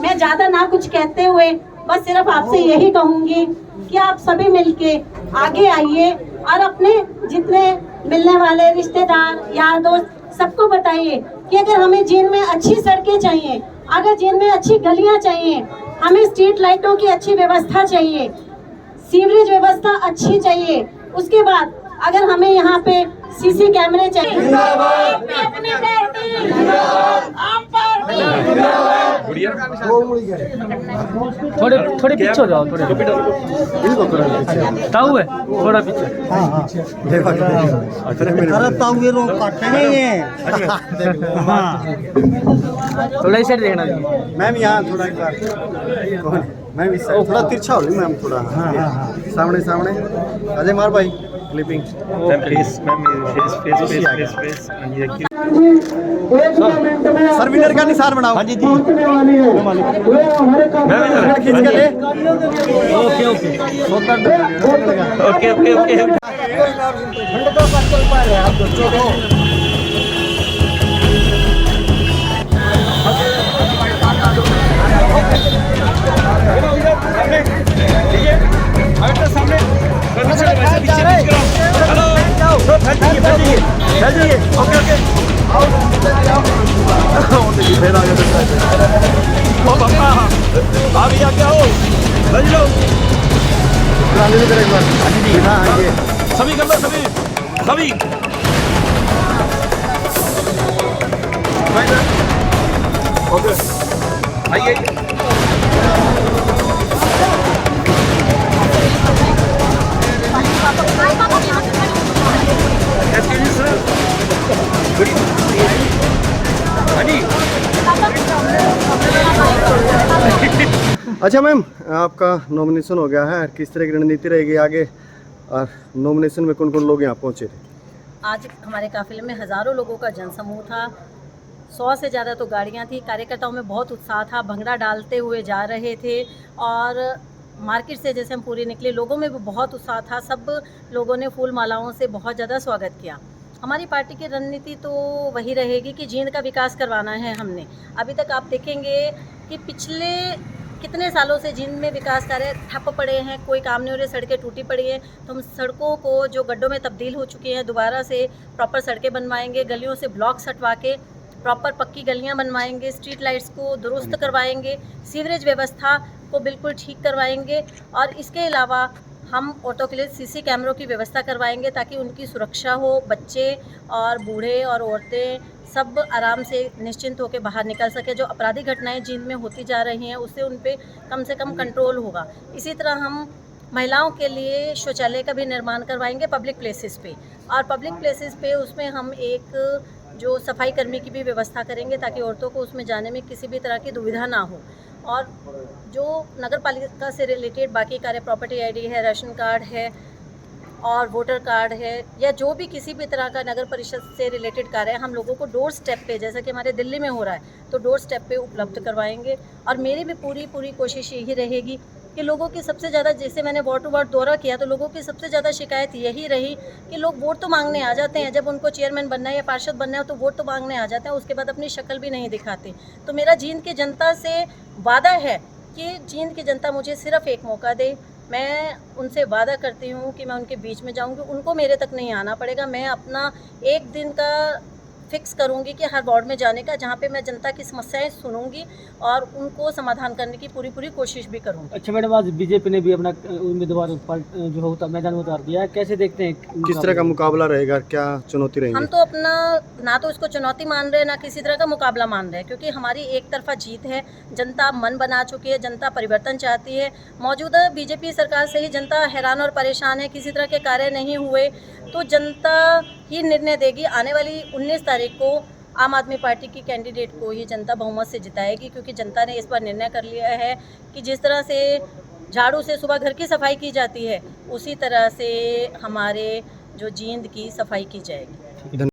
मैं ज्यादा ना कुछ कहते हुए बस सिर्फ आपसे यही कहूंगी कि आप सभी मिलके आगे आइए और अपने जितने मिलने वाले रिश्तेदार यार दोस्त सबको बताइए कि अगर हमें जींद में अच्छी सड़कें चाहिए, अगर जींद में अच्छी गलियां चाहिए, हमें स्ट्रीट लाइटों की अच्छी व्यवस्था चाहिए, सीवरेज व्यवस्था अच्छी चाहिए, उसके बाद अगर हमें यहाँ पे सीसी कैमरे चाहिए। थोड़े थोड़े पीछे हो जाओ, थोड़े ताऊ है थोड़ा पीछे। अरे ताऊ ये रोक काटते नहीं है। थोड़ा इस साइड देखना। मैम यहाँ थोड़ा एक बार मैम इस साइड थोड़ा तिरछा हो रही मैम थोड़ा। हाँ सामने सामने अजय मार भाई क्लिपिंग सर विनर का निशान बनाओ। हाँ जी जी खींच के ले। Okay okay okay okay okay तो चल पा रहे आप दोस्तों। ओके ओके आओ फिर आगे ओ पापा आप यहाँ क्या हो लग लो एक बार सभी कर लो सभी सभी ओके आइए अच्छा मैम आपका नॉमिनेशन हो गया है, किस तरह की रणनीति रहेगी आगे और नॉमिनेशन में कौन कौन लोग यहाँ पहुँचे थे? आज हमारे काफिले में हज़ारों लोगों का जनसमूह था, 100 से ज़्यादा तो गाड़ियाँ थी। कार्यकर्ताओं में बहुत उत्साह था, भंगड़ा डालते हुए जा रहे थे और मार्केट से जैसे हम पूरे निकले लोगों में भी बहुत उत्साह था। सब लोगों ने फूल मालाओं से बहुत ज़्यादा स्वागत किया। हमारी पार्टी की रणनीति तो वही रहेगी कि जींद का विकास करवाना है हमने। अभी तक आप देखेंगे कि पिछले कितने सालों से जींद में विकास कार्य ठप पड़े हैं, कोई काम नहीं हो रहे, सड़कें टूटी पड़ी हैं। तो हम सड़कों को जो गड्ढों में तब्दील हो चुकी हैं दोबारा से प्रॉपर सड़कें बनवाएंगे, गलियों से ब्लॉक्स हटवा के प्रॉपर पक्की गलियां बनवाएंगे, स्ट्रीट लाइट्स को दुरुस्त करवाएंगे, सीवरेज व्यवस्था को बिल्कुल ठीक करवाएंगे और इसके अलावा हम ऑटो के लिए सीसी कैमरों की व्यवस्था करवाएंगे ताकि उनकी सुरक्षा हो, बच्चे और बूढ़े और औरतें सब आराम से निश्चिंत होकर बाहर निकल सके। जो आपराधिक घटनाएं जींद में होती जा रही हैं उससे उन पे कम से कम कंट्रोल होगा। इसी तरह हम महिलाओं के लिए शौचालय का भी निर्माण करवाएंगे पब्लिक प्लेसेस पे, और पब्लिक प्लेसेस पे उसमें हम एक जो सफाई कर्मी की भी व्यवस्था करेंगे ताकि औरतों को उसमें जाने में किसी भी तरह की दुविधा ना हो। और जो नगर पालिका से रिलेटेड बाकी कार्य, प्रॉपर्टी आईडी है, राशन कार्ड है और वोटर कार्ड है या जो भी किसी भी तरह का नगर परिषद से रिलेटेड कार्य है, हम लोगों को डोर स्टेप पे, जैसा कि हमारे दिल्ली में हो रहा है, तो डोर स्टेप पे उपलब्ध करवाएंगे। और मेरी भी पूरी कोशिश यही रहेगी कि लोगों की सबसे ज़्यादा, जैसे मैंने वार्ड टू वार्ड दौरा किया तो लोगों की सबसे ज़्यादा शिकायत यही रही कि लोग वोट तो मांगने आ जाते हैं, जब उनको चेयरमैन बनना है या पार्षद बनना है तो वोट तो मांगने आ जाते हैं, उसके बाद अपनी शक्ल भी नहीं दिखाते। तो मेरा जींद की जनता से वादा है कि जींद की जनता मुझे सिर्फ एक मौका दे। मैं उनसे वादा करती हूँ कि मैं उनके बीच में जाऊँगी, उनको मेरे तक नहीं आना पड़ेगा। मैं अपना एक दिन का फिक्स करूंगी कि हर वार्ड में जाने का, जहाँ पे मैं जनता की समस्याएं सुनूंगी और उनको समाधान करने की पूरी कोशिश भी करूंगी। अच्छा मैडम, आज बीजेपी ने भी अपना उम्मीदवार जो होता मैदान में उतार दिया है, कैसे देखते हैं? किस तरह का मुकाबला रहेगा, क्या चुनौती रहेगी? हम तो अपना ना तो इसको चुनौती मान रहे हैं ना किसी तरह का मुकाबला मान रहे हैं, क्योंकि हमारी एक तरफा जीत है। जनता मन बना चुकी है, जनता परिवर्तन चाहती है। मौजूदा बीजेपी सरकार से ही जनता हैरान और परेशान है, किसी तरह के कार्य नहीं हुए, तो जनता ही निर्णय देगी। आने वाली 19 तारीख को आम आदमी पार्टी की कैंडिडेट को ही जनता बहुमत से जिताएगी, क्योंकि जनता ने इस बार निर्णय कर लिया है कि जिस तरह से झाड़ू से सुबह घर की सफाई की जाती है, उसी तरह से हमारे जो जींद की सफाई की जाएगी।